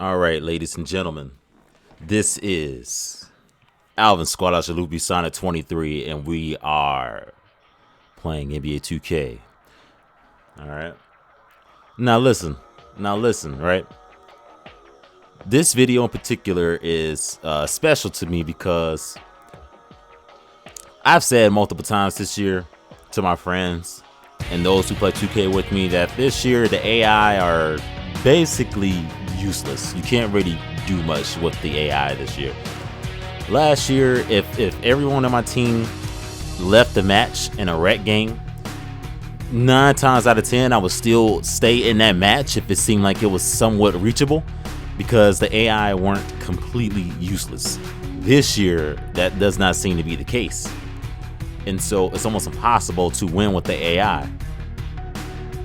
All right, ladies and gentlemen, this is Alvin Squad Shalupi Sonic 23, and we are playing NBA 2K. All right. Now listen, right? This video in particular is special to me because I've said multiple times this year to my friends and those who play 2K with me that this year the AI are basically useless. You can't really do much with the AI this year. Last year, if everyone on my team left the match in a rec game, 9 times out of 10 I would still stay in that match if it seemed like it was somewhat reachable because the AI weren't completely useless. This year, that does not seem to be the case. And so it's almost impossible to win with the AI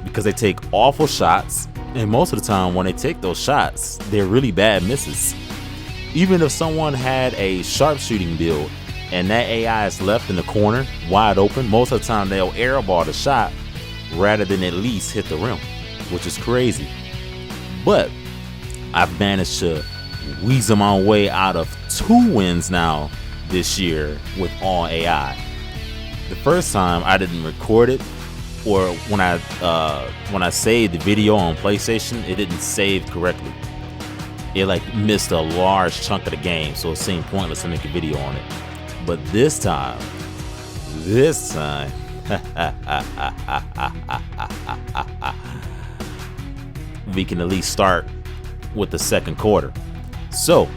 because they take awful shots, and most of the time when they take those shots, they're really bad misses. Even if someone had a sharpshooting build and that AI is left in the corner wide open, most of the time they'll airball the shot rather than at least hit the rim, which is crazy. But I've managed to weasel my way out of 2 wins now this year with all AI. The first time I didn't record it, or when I saved the video on PlayStation, it didn't save correctly. It like missed a large chunk of the game, so it seemed pointless to make a video on it. But this time, we can at least start with the second quarter. So,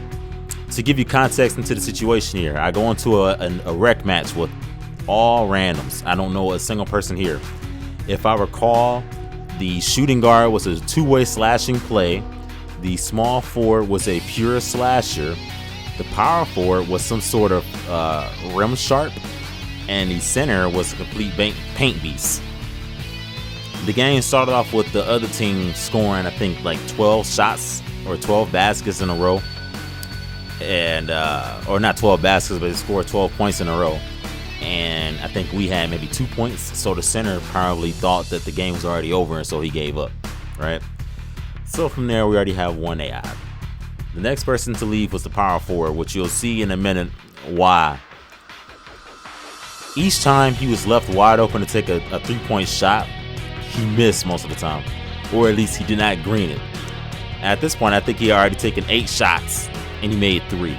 to give you context into the situation here, I go into a rec match with all randoms. I don't know a single person here. If I recall, the shooting guard was a two-way slashing play. The small forward was a pure slasher. The power forward was some sort of rim sharp. And the center was a complete paint beast. The game started off with the other team scoring, I think, like 12 shots or 12 baskets in a row. And, or not 12 baskets, but they scored 12 points in a row. And I think we had maybe 2 points. So the center probably thought that the game was already over, and so he gave up, right? So from there, we already have 1 AI. The next person to leave was the power forward, which you'll see in a minute why. Each time he was left wide open to take a 3-point shot, he missed most of the time, or at least he did not green it. At this point, I think he had already taken 8 shots, and he made 3.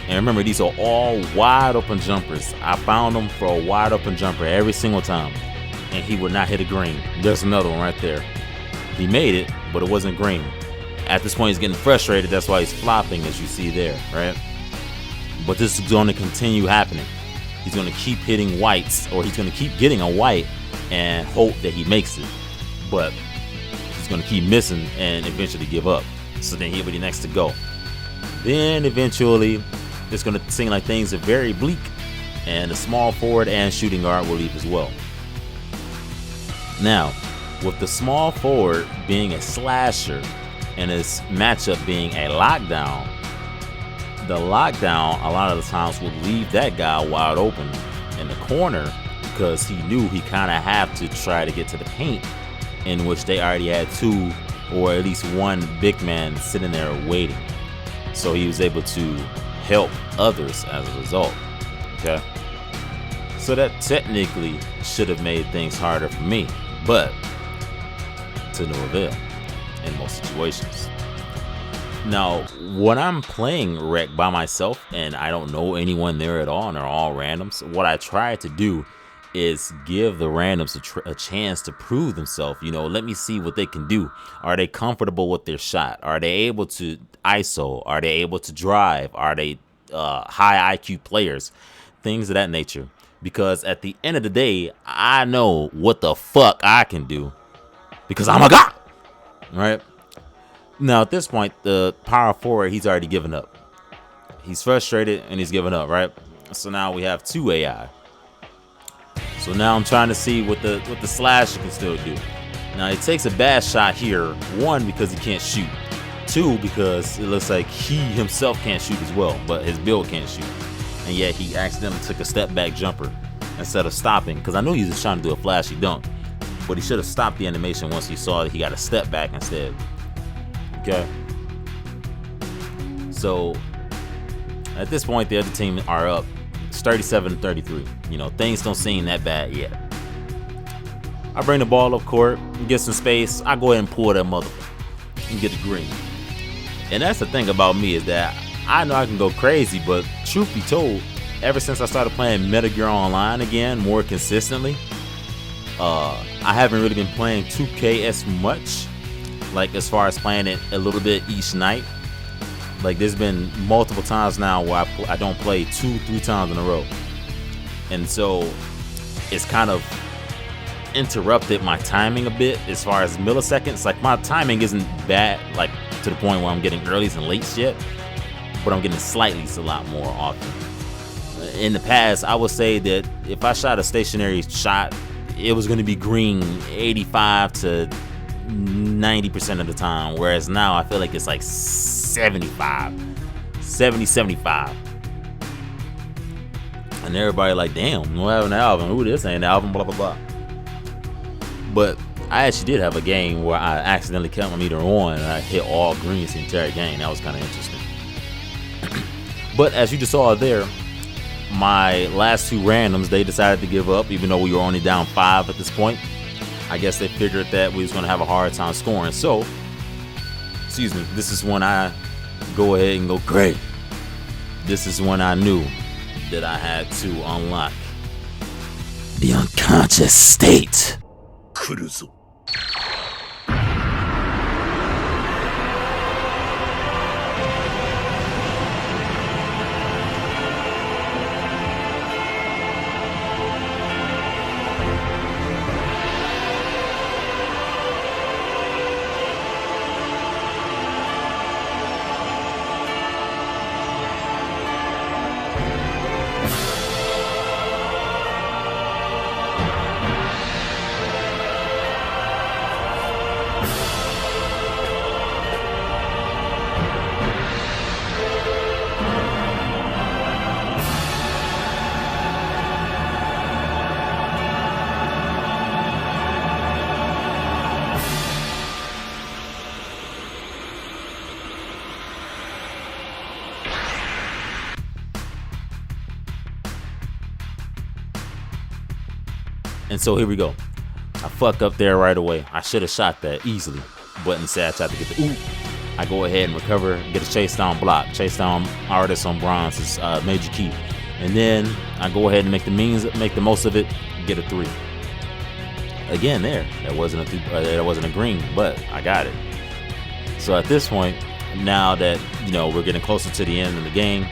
And remember, these are all wide open jumpers. I found him for a wide open jumper every single time, and he would not hit a green. There's another one right there. He made it, but it wasn't green. At this point, he's getting frustrated. That's why he's flopping, as you see there, right? But this is going to continue happening. He's going to keep hitting whites, or he's going to keep getting a white and hope that he makes it. But he's going to keep missing and eventually give up. So then he'll be the next to go. Then eventually, it's going to seem like things are very bleak, and the small forward and shooting guard will leave as well. Now, with the small forward being a slasher and his matchup being a lockdown, the lockdown a lot of the times would leave that guy wide open in the corner because he knew he kind of had to try to get to the paint, in which they already had 2 or at least 1 big man sitting there waiting. So he was able to help others as a result. Okay, so that technically should have made things harder for me, but to no avail in most situations. Now, when I'm playing rec by myself and I don't know anyone there at all and they're all randoms, what I try to do is give the randoms a chance to prove themselves. You know, let me see what they can do. Are they comfortable with their shot? Are they able to ISO? Are they able to drive? Are they high IQ players? Things of that nature. Because at the end of the day, I know what the fuck I can do because I'm a god, right? Now, at this point, the power forward, he's already given up. He's frustrated and he's given up, right? So now we have 2 AI. So now I'm trying to see what the slasher can still do. Now, he takes a bad shot here. 1, because he can't shoot. 2, because it looks like he himself can't shoot as well, but his build can't shoot. And yet he accidentally took a step back jumper instead of stopping, because I knew he was trying to do a flashy dunk, but he should have stopped the animation once he saw that he got a step back instead. Okay. So at this point, the other team are up 37-33. You know, things don't seem that bad yet. I bring the ball up court, get some space. I go ahead and pull that motherfucker and get the green. And that's the thing about me, is that I know I can go crazy, but truth be told, ever since I started playing Metal Gear Online again more consistently, I haven't really been playing 2K as much, like as far as playing it a little bit each night. Like there's been multiple times now where I don't play 2-3 times in a row, and so it's kind of interrupted my timing a bit as far as milliseconds. Like my timing isn't bad, like to the point where I'm getting earlys and lates yet, but I'm getting slightlies a lot more often. In the past, I would say that if I shot a stationary shot, it was going to be green 85 to 90% of the time, whereas now I feel like it's like 70, 75. And everybody like, damn, what happened to Alvin? Who this ain't Alvin, blah, blah, blah. But I actually did have a game where I accidentally kept my meter on and I hit all greens the entire game. That was kind of interesting. But as you just saw there, my last two randoms, they decided to give up, even though we were only down 5 at this point. I guess they figured that we was going to have a hard time scoring. So, excuse me, this is when I go ahead and go great. This is when I knew that I had to unlock the unconscious state. 来るぞ。 And so here we go. I fuck up there right away. I should have shot that easily, but instead I tried to get the oop. I go ahead and recover, get a chase down block. Chase down artist on bronze is major key. And then I go ahead and make the most of it, get a 3. Again, that wasn't a green, but I got it. So at this point, now that we're getting closer to the end of the game,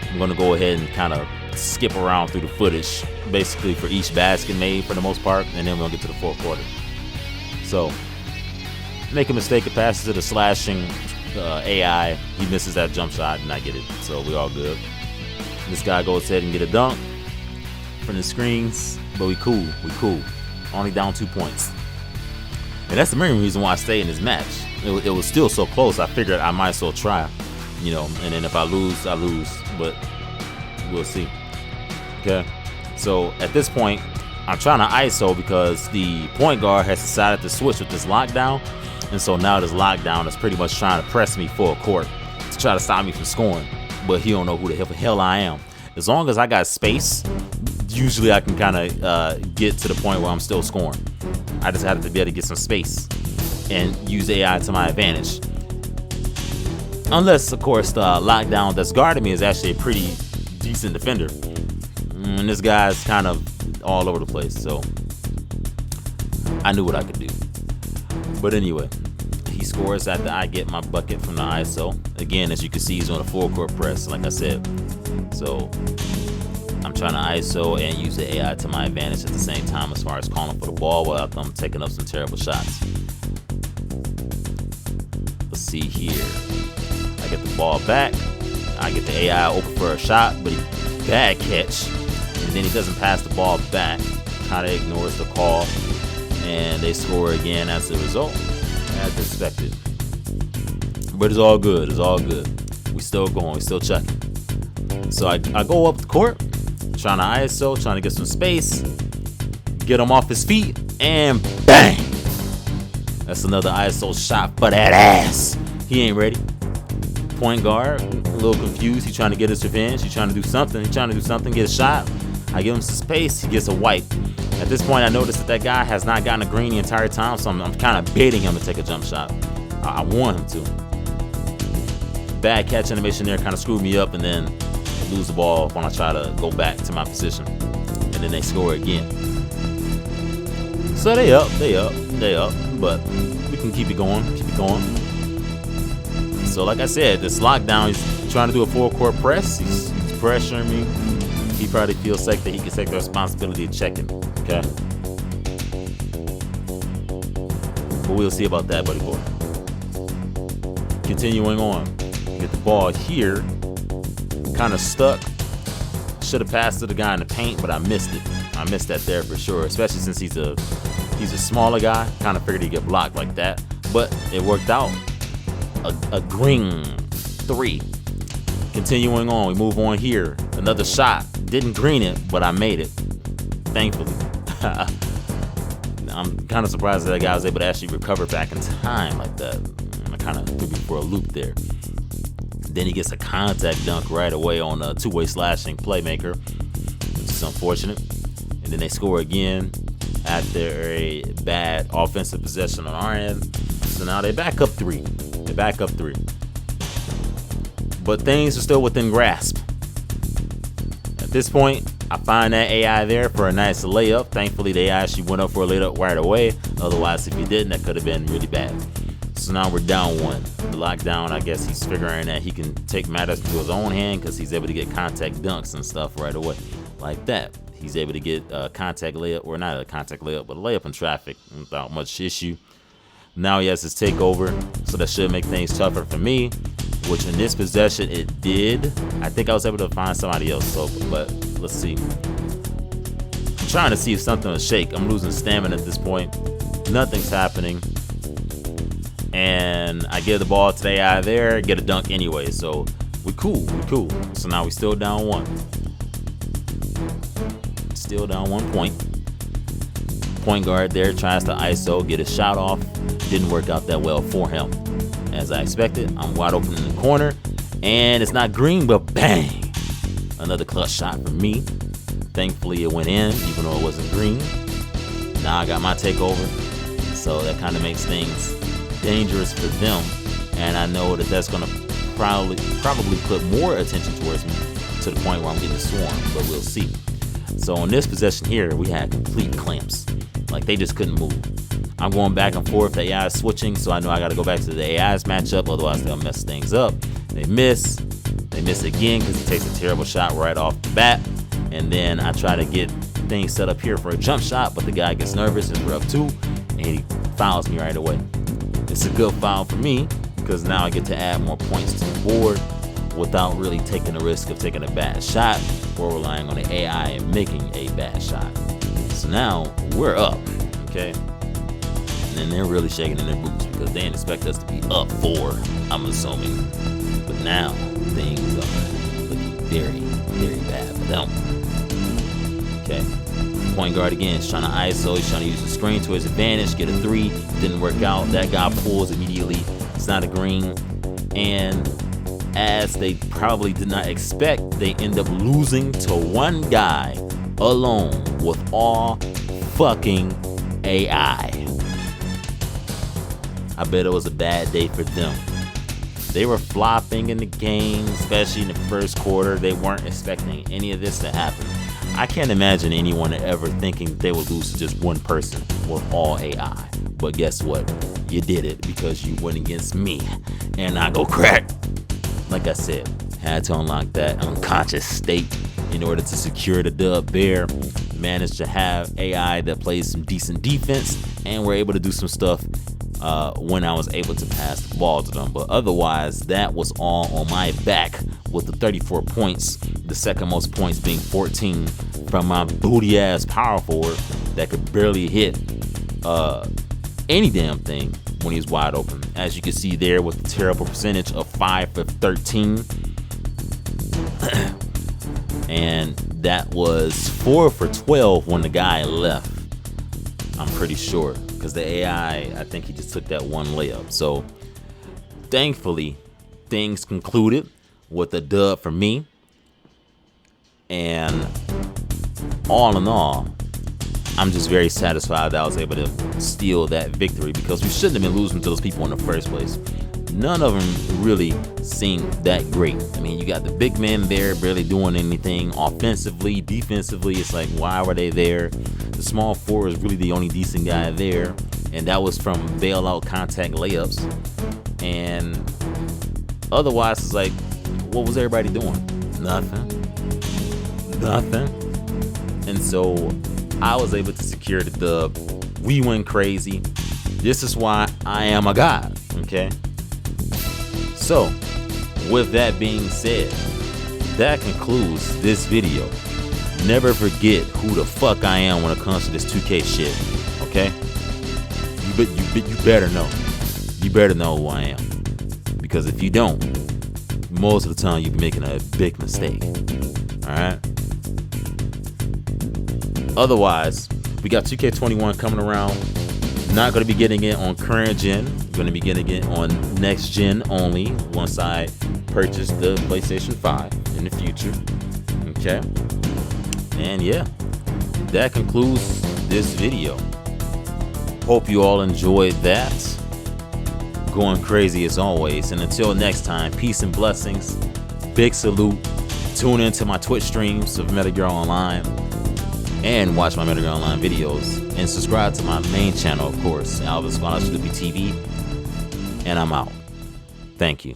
I'm gonna go ahead and kind of skip around through the footage, basically for each basket made for the most part, and then we'll get to the fourth quarter. So, make a mistake, it passes to the slashing AI. He misses that jump shot, and I get it. So we all good. This guy goes ahead and get a dunk from the screens, but we cool. Only down 2 points, and that's the main reason why I stayed in this match. It was still so close. I figured I might as well try, and then if I lose, I lose, but we'll see. Okay, so at this point, I'm trying to ISO because the point guard has decided to switch with this lockdown, and so now this lockdown is pretty much trying to press me full court to try to stop me from scoring, but he don't know who the hell I am. As long as I got space, usually I can kind of get to the point where I'm still scoring. I just had to be able to get some space and use AI to my advantage. Unless, of course, the lockdown that's guarding me is actually a pretty decent defender. And this guy's kind of all over the place, so I knew what I could do. But anyway, he scores after I get my bucket from the ISO. Again, as you can see, he's on a full court press, like I said. So I'm trying to ISO and use the AI to my advantage at the same time as far as calling for the ball while I'm taking up some terrible shots. Let's see here. I get the ball back. I get the AI open for a shot, but he bad catch. And then he doesn't pass the ball back. Kind of ignores the call. And they score again as a result, as expected. But it's all good. It's all good. We still going. We still checking. So I go up the court, trying to ISO, trying to get some space, get him off his feet, and bang! That's another ISO shot for that ass. He ain't ready. point guard, a little confused. He's trying to get his revenge. He's trying to do something. Get a shot. I give him some space. He gets a wipe. At this point, I noticed that guy has not gotten a green the entire time, so I'm kind of baiting him to take a jump shot. I want him to. Bad catch animation there kind of screwed me up, and then I lose the ball when I try to go back to my position. And then they score again. So they up, but we can keep it going. So like I said, this lockdown, he's trying to do a full court press. He's pressuring me. He probably feels like that he can take the responsibility of checking. Okay. But we'll see about that, buddy boy. Continuing on. Get the ball here. Kind of stuck. Should have passed to the guy in the paint, but I missed it. I missed that there for sure, especially since he's a smaller guy. Kind of figured he'd get blocked like that, but it worked out. A green 3. Continuing on, we move on here. Another shot. Didn't green it, but I made it. Thankfully. I'm kind of surprised that guy was able to actually recover back in time like that. I kind of threw me for a loop there. Then he gets a contact dunk right away on a two-way slashing playmaker, which is unfortunate. And then they score again after a bad offensive possession on our end. So now they back up 3. But things are still within grasp. At this point, I find that AI there for a nice layup. Thankfully, the AI actually went up for a layup right away. Otherwise, if he didn't, that could have been really bad. So now we're down 1. The lockdown, I guess he's figuring that he can take matters into his own hand because he's able to get contact dunks and stuff right away like that. He's able to get a contact layup, or not a contact layup, but a layup in traffic without much issue. Now he has his takeover, so that should make things tougher for me, which in this possession it did. I think I was able to find somebody else, but let's see. I'm trying to see if something will shake. I'm losing stamina at this point. Nothing's happening. And I give the ball to the AI there, get a dunk anyway, so we're cool. So now we still down 1. Still down 1 point. Point guard there tries to ISO, get a shot off. Didn't work out that well for him. As I expected, I'm wide open in the corner, and it's not green, but bang! Another clutch shot for me. Thankfully, it went in, even though it wasn't green. Now I got my takeover, so that kind of makes things dangerous for them, and I know that that's going to probably put more attention towards me to the point where I'm getting swarmed, but we'll see. So on this possession here, we had complete clamps. Like, they just couldn't move. I'm going back and forth. The AI is switching, so I know I got to go back to the AI's matchup, otherwise they'll mess things up. They miss again because he takes a terrible shot right off the bat, and then I try to get things set up here for a jump shot, but the guy gets nervous and we're up 2, and he fouls me right away. It's a good foul for me because now I get to add more points to the board without really taking the risk of taking a bad shot or relying on the AI and making a bad shot. So now we're up, okay? And then they're really shaking in their boots because they didn't expect us to be up 4, I'm assuming. But now things are looking very, very bad for them. Okay. Point guard again is trying to ISO. He's trying to use the screen to his advantage, get a 3. Didn't work out. That guy pulls immediately. It's not a green. And as they probably did not expect, they end up losing to one guy alone with all fucking AI. I bet it was a bad day for them. They were flopping in the game, especially in the first quarter. They weren't expecting any of this to happen. I can't imagine anyone ever thinking they would lose to just one person with all AI. But guess what? You did it because you went against me. And I go crack. Like I said, had to unlock that unconscious state in order to secure the dub there. Managed to have AI that plays some decent defense, and we're able to do some stuff when I was able to pass the ball to them. But otherwise, that was all on my back with the 34 points, the second most points being 14 from my booty ass power forward that could barely hit any damn thing when he's wide open. As you can see there with the terrible percentage of 5 of 13. And that was 4 for 12 when the guy left. I'm pretty sure, because the AI, I think he just took that one layup. So thankfully, things concluded with a dub for me. And all in all, I'm just very satisfied that I was able to steal that victory, because we shouldn't have been losing to those people in the first place. None of them really seemed that great. I mean, you got the big men there barely doing anything offensively, defensively. It's like, why were they there? The small four is really the only decent guy there, and that was from bailout contact layups. And otherwise, it's like, what was everybody doing? Nothing. And so I was able to secure the dub. We went crazy. This is why I am a god, okay? So, with that being said, that concludes this video. Never forget who the fuck I am when it comes to this 2K shit, okay? You better know. You better know who I am. Because if you don't, most of the time you'll be making a big mistake, alright? Otherwise, we got 2K21 coming around. Not going to be getting it on current gen. Going to be getting it on next gen only once I purchase the PlayStation 5 in the future. Okay. And yeah, that concludes this video. Hope you all enjoyed that. Going crazy as always. And until next time, peace and blessings. Big salute. Tune into my Twitch streams of Metal Gear Online. And watch my Metal Gear Online videos. And subscribe to my main channel, of course, Alvin Scholarship TV. And I'm out. Thank you.